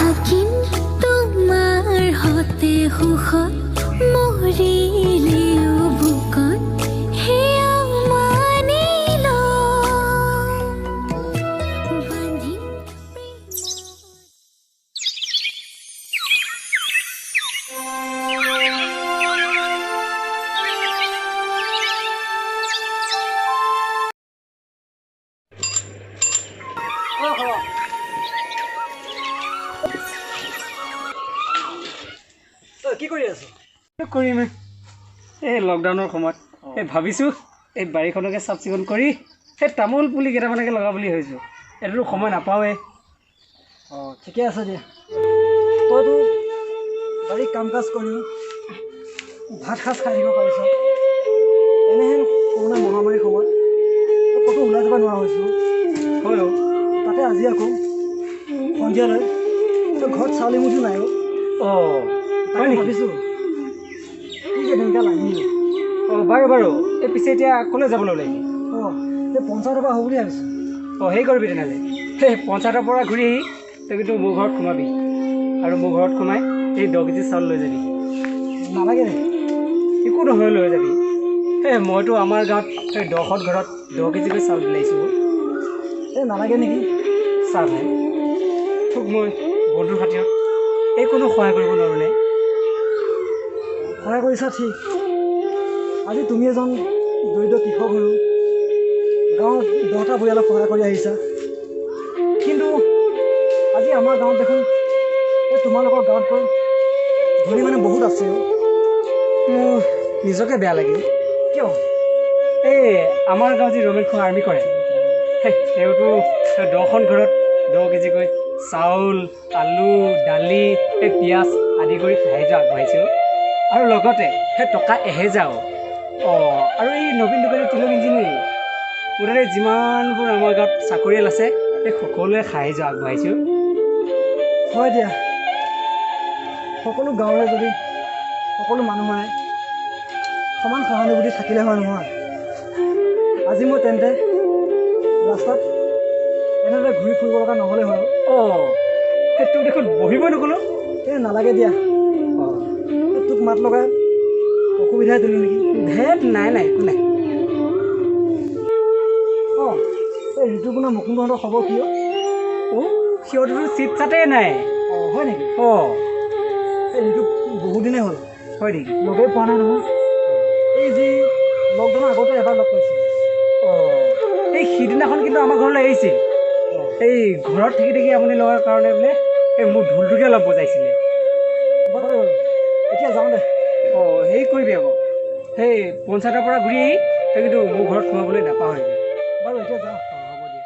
থাকিম তোমাৰ হতে সুখত মৰিলেও বুকত সেয়া মানি লম বান্ধিম কি কৰি আছো? কৰিম এই লকডাউনৰ সময়ত এই ভাবিছোঁ এই বাৰীখনকে চাফ চিকুণ কৰি সেই তামোল পুলি কেইটামানকে লগাম বুলি ভাবিছোঁ। এইটোতো সময় নাপাওঁৱেই। অঁ ঠিকে আছে দিয়া। তইতো বাৰীত কাম কাজ কৰি ভাত সাজ খাই দিব পাৰিছ। এনেহেন কৰোণা মহামাৰীৰ সময়ত তই ক'তো ওলাই যাব নোৱাৰা হৈছোঁ। হয় তাতে আজি আকৌ সন্ধিয়ালৈ তই ঘৰত চাউল এমুঠি নাই অ'। অঁ হয় নেকি? ভাবিছোঁ কি যে দিনকাল আহিল। অঁ বাৰু বাৰু এই পিছে এতিয়া ক'লৈ যাবলৈ ওলাইছে? অঁ এই পঞ্চায়তৰ পৰা হ'ব বুলি ভাবিছোঁ। অঁ হেৰি কৰিবি তেনেহ'লে সেই পঞ্চায়তৰ পৰা ঘূৰি আহি তই কিন্তু মোৰ ঘৰত সোমাবি আৰু মোৰ ঘৰত সোমাই এই 10 কেজি চাউল লৈ যাবি। নালাগে নেকি? একো নহয় লৈ যাবি। মইতো আমাৰ গাঁৱত সেই 10খন ঘৰত 10 কেজিকৈ চাউল বিলাইছোঁ। এই নালাগে নেকি? চাহ ভাই তোক মই বন্ধুৰ খাতিৰত এই কোনো সহায় কৰিব নোৱাৰোঁ নে? সহায় কৰিছা ঠিক। আজি তুমি এজন দৰিদ্ৰ কৃষক হৈও গাঁৱত 10টা পৰিয়ালক সহায় কৰি আহিছা। কিন্তু আজি আমাৰ গাঁৱত দেখোন এই তোমালোকৰ গাঁৱতকৈ ধনী মানুহ বহুত আছে। মোৰ নিজকে বেয়া লাগে। কিয়? এই আমাৰ গাঁৱত যি ৰমেন খুং আৰ্মি কৰে তেওঁতো 10খন ঘৰত 10 কেজিকৈ চাউল আলু দালি এই পিঁয়াজ আদি কৰি সাহাৰ্য আগবঢ়াইছোঁ আৰু লগতে সেই টকা 1000 আৰু এই নবীন দোকানী তিলক ইঞ্জিনিয়াৰিং মুঠতে যিমানবোৰ আমাৰ গাঁৱত চাকৰিয়াল আছে সেই সকলোৱে সাহাৰ্য আগবঢ়াইছোঁ। হয় দিয়া, সকলো গাঁৱৰে যদি সকলো মানুহৰে সমান সহানুভূতি থাকিলে হয় নহয়, আজি মই তেন্তে ৰাস্তাত এনেদৰে ঘূৰি ফুৰিব লগা নহ'লে হয়। তোক দেখোন বহিবই নক'লো। এই নালাগে দিয়া। তোক মাত লগাই অসুবিধাই দিলোঁ নেকি? ধেত নাই নাই একো নাই। অঁ এই ঋতুপূৰ্ণ মুকুন্দহঁতৰ খবৰ কি? সিহঁততো চিট চাতেই নাই। অঁ হয় নেকি? এই ঋতু বহুদিনেই হ'ল। হয় নেকি? লগেই পোৱা নাই নহয়। এই যি লকডাউনৰ আগতে এবাৰ লগ পাইছিলোঁ। এই সিদিনাখন কিন্তু আমাৰ ঘৰলৈ আহিছিল। এই ঘৰত থাকি থাকি আমনি লগাৰ কাৰণে বোলে এই মোৰ ঢোলটোকে অলপ বজাইছিলে। বাৰু এতিয়া যাওঁ দে। হেৰি কৰিবি আকৌ সেই পঞ্চায়তৰ পৰা ঘূৰি আহি তই কিন্তু মোৰ ঘৰত সোমাবলৈ নাপাহৰিবি। বাৰু এতিয়া যাওঁ। হ'ব দিয়া।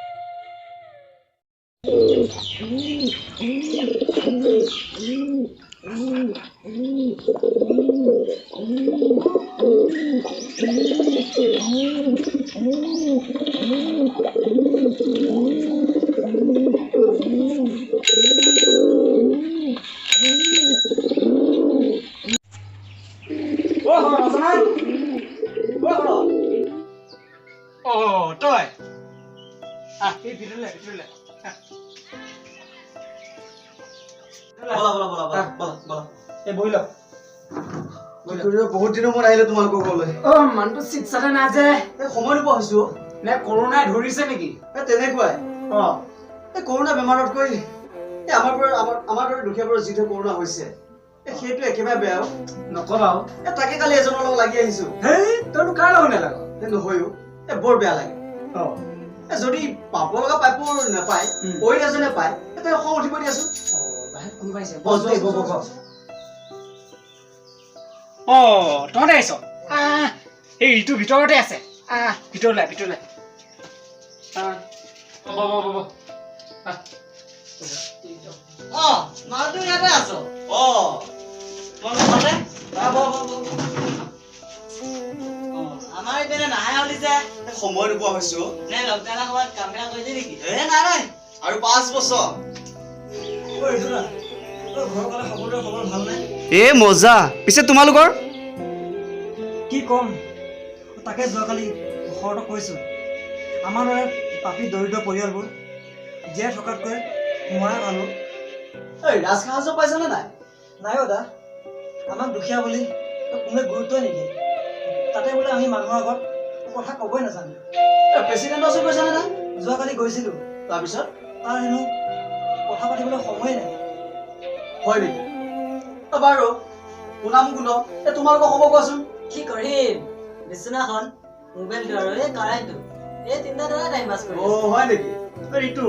তই এই ভিতৰলৈ বহি ল। বহুত দিনৰ মূৰত আহিলো তোমালোকৰ ঘৰলৈ। মানুহটো চিট চাতে নাই যে সময় নোপোৱা হৈছো। নে কৰোণাই ধৰিছে নেকি? তেনেকুৱাই কৰোণা বেমাৰতকৈ আমাৰ দৰে দুখীয়াবোৰৰ যিটো কৰোণা হৈছে সেইটো একেবাৰে বেয়া। নকবা তাকে কালি এজনৰ লগত লাগি আহিছো। তইতো কাৰ লগত নেলাগ? নহয়ও বৰ বেয়া লাগে। যদি পাব লগা পাইপো নাপায় কৈ এজনে পায় তেওঁ খং উঠিব দিয়াচোন। তহঁতে আহিছ? এই ঋতুৰ ভিতৰতে আছে। ভিতৰলৈ মালটো ইয়াতে আছ। আমাৰ ইপিনে নাহে হলি যে সময় নোপোৱা হৈছো। নে লকডাউনৰ সময়ত কামবিলাক কৰিলি নেকি? নাই আৰু 5 বছৰ। মজা। পিছে তোমালোকৰ কি ক'ম তাকে যোৱাকালি ঘৰতে কৈছোঁ। আমাৰ দৰে পাপী দৰিদ্ৰ পৰিয়ালবোৰ জীয়াই থকাতকৈ মৰা ভালো। এই ৰাজসাহায্য পাইছেনে নাই? নাই দা, আমাক দুখীয়া বুলি কোনোৱে গুৰুত্বই নিদিয়ে। তাতে বোলে আমি মানুহৰ আগত কথা ক'বই নাজানো। প্ৰেচিডেণ্টৰ ওচৰত গৈছেনে নাই? যোৱাকালি গৈছিলোঁ, তাৰপিছত তাৰ হেনো কথা পাতিবলৈ সময়ে নাই। হয় নেকি? বাৰু শুনাম গুণ তোমালোকৰ খবৰ কোৱাচোন। কি কৰিম, বিচনাখন, মোবাইলটো আৰু এই কাৰেণ্টটো, এই তিনিটা দ্বাৰা টাইম পাছ কৰি আছো। হয় নেকি? ঋতু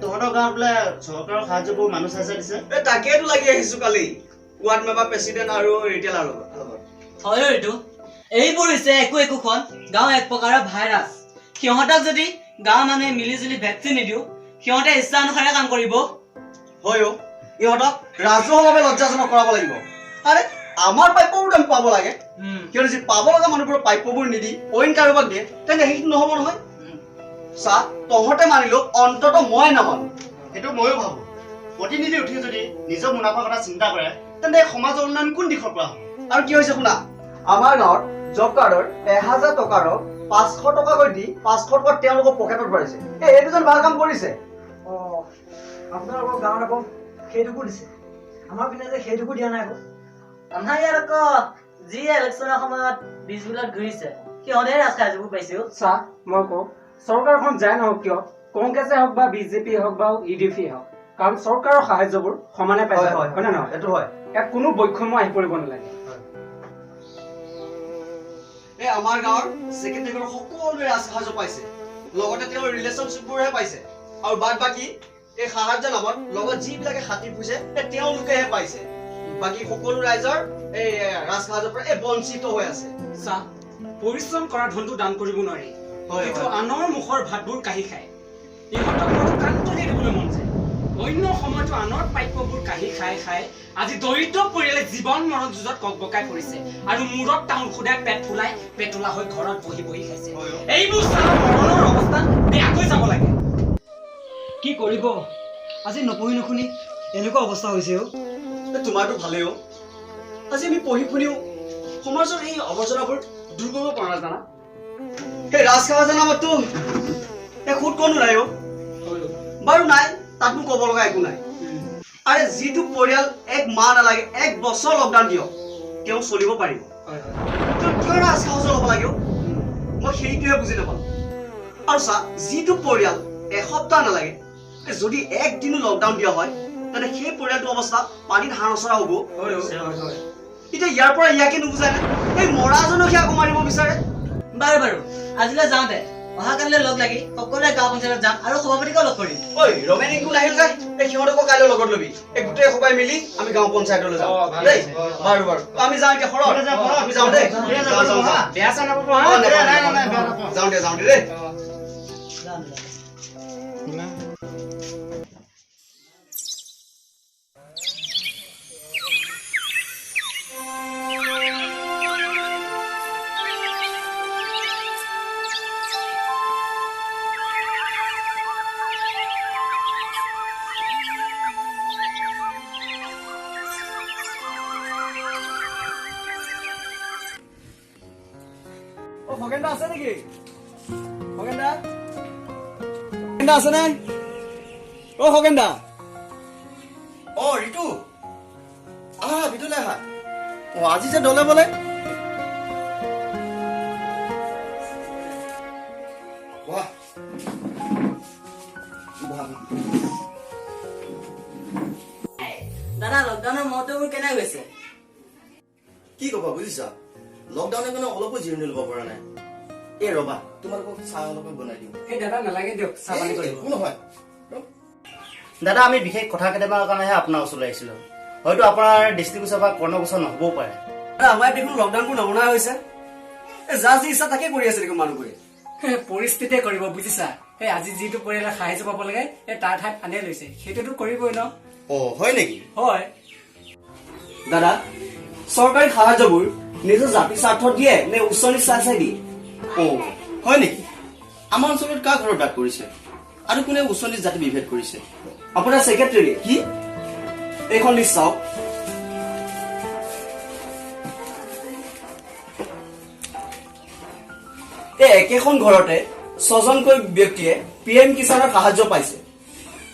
তহঁতৰ গাঁৱত বোলে চৰকাৰৰ সাহায্যবোৰ মানুহ চাই দিছে। তাকেইতো লাগি আহিছো কালি ৱাৰ্ড মেম্বাৰ, প্ৰেচিডেণ্ট আৰু ৰিটেইলাৰৰ লগত। হয় এইটো এইবোৰ হৈছে একোখন গাঁও এক প্ৰকাৰৰ ভাইৰাছ। সিহঁতক যদি গাঁৱৰ মানুহে মিলি জুলি ভেকচিন নিদিওঁ, সিহঁতে ইচ্ছা অনুসাৰে কাম কৰিব। হয় ইহঁতক ৰাজহুৱাভাৱে লজ্জাজনক কৰাব লাগিব। আৰে আমাৰ প্ৰাপ্যবোৰ আমি পাব লাগে। সিহঁতে যদি পাব লগা মানুহবোৰৰ প্ৰাপ্যবোৰ নিদি অইন কাৰোবাক দিয়ে তেন্তে সেইটো নহ'ব নহয়। চা তহঁতে মানিলো, অন্তত মই নামানো। সেইটো ময়ো ভাবো। প্ৰতিনিধি উঠি যদি নিজৰ মুনাফাৰ কথা চিন্তা কৰে তেন্তে সমাজৰ উন্নয়ন কোন দিশৰ পৰা হ'ব? আৰু কি হৈছে শুনা, আমাৰ গাঁৱত জব কাৰ্ডৰ 1000 টকাৰ 500 টকাকৈ দি 500 টকা তেওঁলোকৰ পকেটত ভৰাইছে। এইটো যেন ভাল কাম কৰিছে। আপোনালোকৰ গাঁৱত আকৌ সেইটোকো দিছে, আমাৰ পিনে যে সেইটোকো দিয়া নাই আকৌ। আমাৰ ইয়াত আকৌ যি ইলেকশ্যনৰ সময়ত বীজবিলাক ঘূৰিছে, সিহঁতে ৰাজসাহায্যবোৰ পাইছে। চা মই কওঁ, চৰকাৰখন যাই নহওক কিয়, কংগ্ৰেছে হওক বা বিজেপি হওক বা UDP হওক, কাৰণ চৰকাৰৰ সাহায্যবোৰ সমানে পাইছে, হয় নে নহয়? এইটো হয়। ইয়াত কোনো বৈষম্য আহি পৰিব নালাগে। এই আমাৰ গাঁৱৰ ছেক্ৰেটাৰীগৰাকী সকলোৱে ৰাজসাহায্য পাইছে, লগতে তেওঁৰ ৰিলেশ্যনশ্বিপবোৰহে পাইছে। আৰু বাদ বাকী এই সাহায্য নামত লগত যিবিলাকে খাতি ফুৰিছে তেওঁলোকেহে পাইছে। বাকী সকলো ৰাইজৰ এই ৰাজসাহায্যৰ পৰা বঞ্চিত হৈ আছে। চা, পৰিশ্ৰম কৰা ধনটো দান কৰিব নোৱাৰি, কিন্তু আনৰ মুখৰ ভাতবোৰ কাঢ়ি খায়। ইহঁতক মোৰ কান্তকে দিবলৈ মন যায়। অন্য সময়তো আনৰ প্ৰাপ্যবোৰ কাঢ়ি খাই খাই আজি দৰিদ্ৰ পৰিয়ালে জীৱন মৰণ যুঁজত ককবকাই পৰিছে, আৰু মূৰত তামোল খুদাই পেটলা হৈ ঘৰত বহি বহি খাইছে। এইবোৰ চাহ মৰণৰ অৱস্থা বেয়াকৈ যাব লাগে। কি কৰিব, আজি নপঢ়ি নুশুনি এনেকুৱা অৱস্থা হৈছে। তোমাৰতো ভালেই আজি আমি পঢ়ি শুনিও সমাজৰ এই আৱৰ্জনাবোৰ দূৰ কৰিব পৰা নাই জানা। সেই ৰাজসাহায্য নামততো সুদ কোনো নাই। বাৰু নাই, তাতনো ক'ব লগা একো নাই। আৰে যিটো পৰিয়াল 1 মাহ নালাগে 1 বছৰ লকডাউন দিয়ক, তেওঁ চলিব পাৰিব, কিয় ৰাজসাহায্য ল'ব লাগে? মই সেইটোহে বুজি নাপালো। আৰু চা, যিটো পৰিয়াল এসপ্তাহ নালাগে যদি 1 দিনো লকডাউন দিয়া হয় তেন্তে সেই পৰিয়ালটোৰ অৱস্থা পানীত হাঁহ নচৰা হ'ব। এতিয়া ইয়াৰ পৰা ইয়াকে নুবুজাই নে এই মৰাজনক আকৌ মাৰিব বিচাৰে? বাৰু আজিলৈ যাওঁতে অহাকালিলৈ লগ লাগি সকলোৱে গাঁও পঞ্চায়তত যাম আৰু সভাপতিকো লগ কৰিম। ৰমেন ইংকু নাহিল যে সিহঁতকো কাইলৈ লগত ল'বি। গোটেই সবাই মিলি আমি গাঁও পঞ্চায়তলৈ যাম দেই। বাৰু আমি যাওঁ এতিয়া। আমি যাওঁ দেই। বেয়া চা নাপাব, যাওঁ দে দেই। খগেনদা আছে নেকি? খগেনদা আছে নে? খগেনদা। ঋতু আহা, ভিতৰলৈ আহা। আজি যে দলে বলে দাদা, লকডাউনৰ মহত্ববোৰ কেনে গৈছে? কি কবা বুজিছা, লকডাউনে কাৰণে অলপো জিৰণি ল'ব পৰা নাই। এই ৰবা, তোমালোকক চাহ অলপমান বনাই দিওঁ। সেই দাদা নালাগে দিয়ক, চাহ পানী কৰিব। একো নহয় দাদা, আমি বিশেষ কথা কেইটামানৰ কাৰণেহে আপোনাৰ ওচৰলৈ আহিছিলো। হয়তো আপোনাৰ দৃষ্টিগোচৰ বা কৰ্ণগোচৰ নহবও পাৰে। আমাৰ দেখোন লকডাউনবোৰ নমনা হৈছে। যা যি ইচ্ছা তাকে কৰি আছে দেখোন মানুহবোৰে। পৰিস্থিতিয়ে কৰিব বুজিছা। সেই আজি যিটো পৰিয়ালে সাহায্য পাব লাগে তাৰ ঠাইত আনে লৈছে, সেইটোতো কৰিবই ন। হয় নেকি? হয় দাদা, চৰকাৰী সাহায্যবোৰ নিজৰ জাতি স্বাৰ্থত দিয়ে নে উচ্চ নিচ চাই দিয়ে? হয় নেকি? আমাৰ অঞ্চলত কাৰ ঘৰত দাগ কৰিছে আৰু কোনে উচ্চ নিচ জাতি বিভেদ কৰিছে? আপোনাৰ ছেক্ৰেটাৰী। কি এইখন লিষ্ট চাওক। এই একেখন ঘৰতে 6জনকৈ ব্যক্তিয়ে PM কিষাণৰ সাহায্য পাইছে,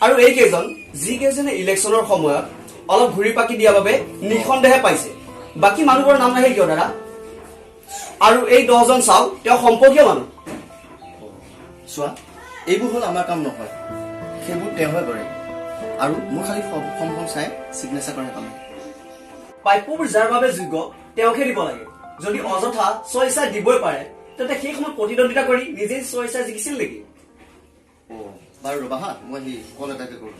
আৰু এইকেইজন যিকেইজনে ইলেকশ্যনৰ সময়ত অলপ ঘূৰি পাকি দিয়াৰ বাবে নিঃসন্দেহে পাইছে, বাকী মানুহবোৰৰ নাম নাহিল কিয় দাদা? আৰু এই 10জন চাওক তেওঁ সম্পৰ্কীয় মানুহ। চোৱা, এইবোৰ হ'ল আমাৰ কাম নহয়, সেইবোৰ তেওঁহে কৰে। আৰু মোৰ খালি ফৰ্মখন চাই ছিগনেচাৰ কৰে কাম। প্ৰাপ্যবোৰ যাৰ বাবে যোগ্য তেওঁকহে দিব লাগে। যদি অযথা স্বইচ্ছা দিবই পাৰে, তেন্তে সেই সময়ত প্ৰতিদ্বন্দ্বিতা কৰি নিজেই স্বইচ্ছা জিকিছিল নেকি? বাৰু ৰ'বা হা, মই সেই কল এটাকে কৰোঁ।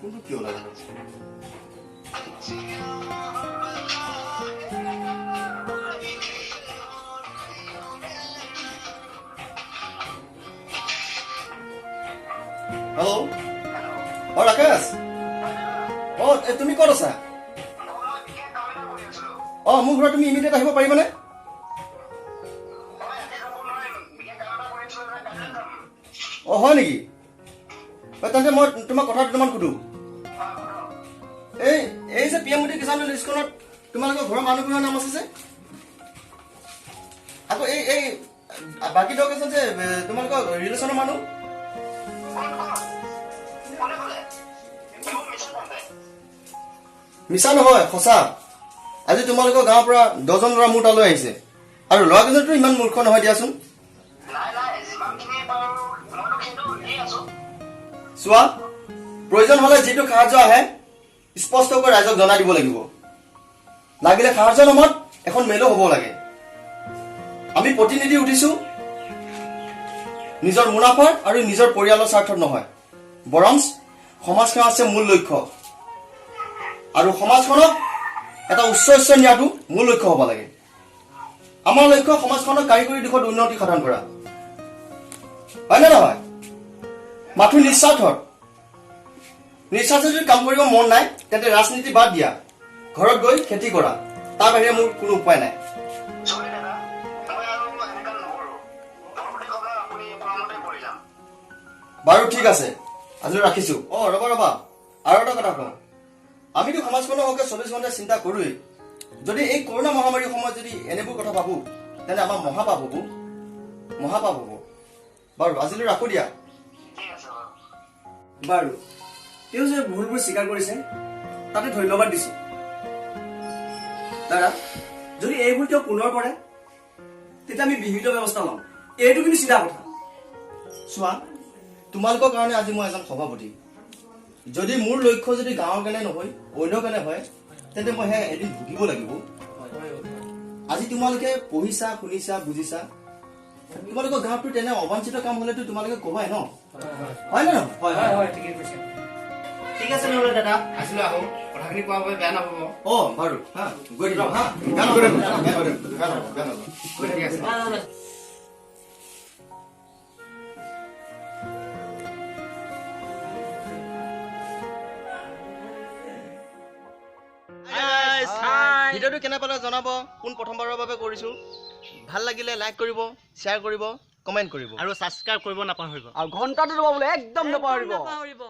কোনটো কিয় লাগে? হেল্ল', ৰাকেশ, তুমি ক'ত আছা? মোৰ ঘৰত তুমি ইমিডিয়েট আহিব পাৰিবানে? হয় নেকি? তেন্তে মই তোমাক কথা দুটামান সুধো। এই যে PM মোদী কিষাণ লিষ্টখনত তোমালোকৰ ঘৰৰ মানুহবোৰৰ নাম আছে যে, আকৌ এই বাকী দক আছে যে তোমালোকৰ ৰিলেশ্যনৰ মানুহ, মিছা নহয় সঁচা। আজি তোমালোকৰ গাঁৱৰ পৰা 10জন ল'ৰা মোৰ তালৈ আহিছে, আৰু ল'ৰাকেইজনতো ইমান মূৰ্খ নহয় দিয়াচোন। চোৱা, প্ৰয়োজন হলে যিটো সাহায্য আহে স্পষ্টকৈ ৰাইজক জনাই দিব লাগিব। লাগিলে সাহায্যৰ নামত এখন মেলো হ'ব লাগে। আমি প্ৰতিনিধি উঠিছো নিজৰ মুনাফাৰ আৰু নিজৰ পৰিয়ালৰ স্বাৰ্থত নহয়, বৰঞ্চ সমাজখন আছে মূল লক্ষ্য, আৰু সমাজখনক এটা উচ্চ স্তৰত নিয়াটো মূল লক্ষ্য হ'ব লাগে। আমাৰ লক্ষ্য সমাজখনক কাৰিকৰী দিশত উন্নতি সাধন কৰা, হয় নে নহয়? মাথো নিস্বাৰ্থত। নিস্বাৰ্থ যদি কাম কৰিব মন নাই, তেন্তে ৰাজনীতি বাদ দিয়া, ঘৰত গৈ খেতি কৰা, তাৰ বাহিৰে মোৰ কোনো উপায় নাই। বাৰু ঠিক আছে, আজি ৰাখিছো। ৰবা, আৰু এটা কথা কওঁ, আমিতো সমাজখনৰ হকে 24 ঘণ্টা চিন্তা কৰোৱেই। যদি এই কৰোণা মহামাৰীৰ সময়ত যদি এনেবোৰ কথা ভাবো, তেন্তে আমাৰ মহাপাপ হ'ব। বাৰু আজিলৈ ৰাখো দিয়া। বাৰু, তেওঁ যে ভুলবোৰ স্বীকাৰ কৰিছে তাতে ধন্যবাদ দিছো। দাদা, যদি এইবোৰ তেওঁ পুনৰ কৰে, তেতিয়া আমি বিহিত ব্যৱস্থা ল'ম। এইটো কিন্তু চিধা কথা। চোৱা, তোমালোকৰ কাৰণে আজি মই এজন সভাপতি। যদি মোৰ লক্ষ্য যদি গাঁৱৰ কাৰণে নহয়, অন্য কাৰণে হয়, তেন্তে মই এদিন ভুগিব লাগিব। আজি তোমালোকে পঢ়িছা, শুনিছা, বুজিছা, তোমালোকৰ গাঁৱতো তেনে অবাঞ্ছিত কাম হলেতো তোমালোকে কবাই ন, হয় নে নহয়? ঠিক আছে নহ'লে দাদা, আজিলৈ আহো। কথাখিনি কোৱাৰ বাবে বেয়া নাপাব। বাৰু হা, গৈ দিবা হা। ঠিক আছে। ভিডিঅ'টো কেনে পালে জনাব, কোন প্ৰথমবাৰৰ বাবে কৰিছো। ভাল লাগিলে লাইক কৰিব, শ্বেয়াৰ কৰিব, কমেণ্ট কৰিব, আৰু ছাবস্ক্ৰাইব কৰিব নাপাহৰিব। আৰু ঘণ্টাটো দবাবলৈ একদম নাপাহৰিব। নাপাহৰিব।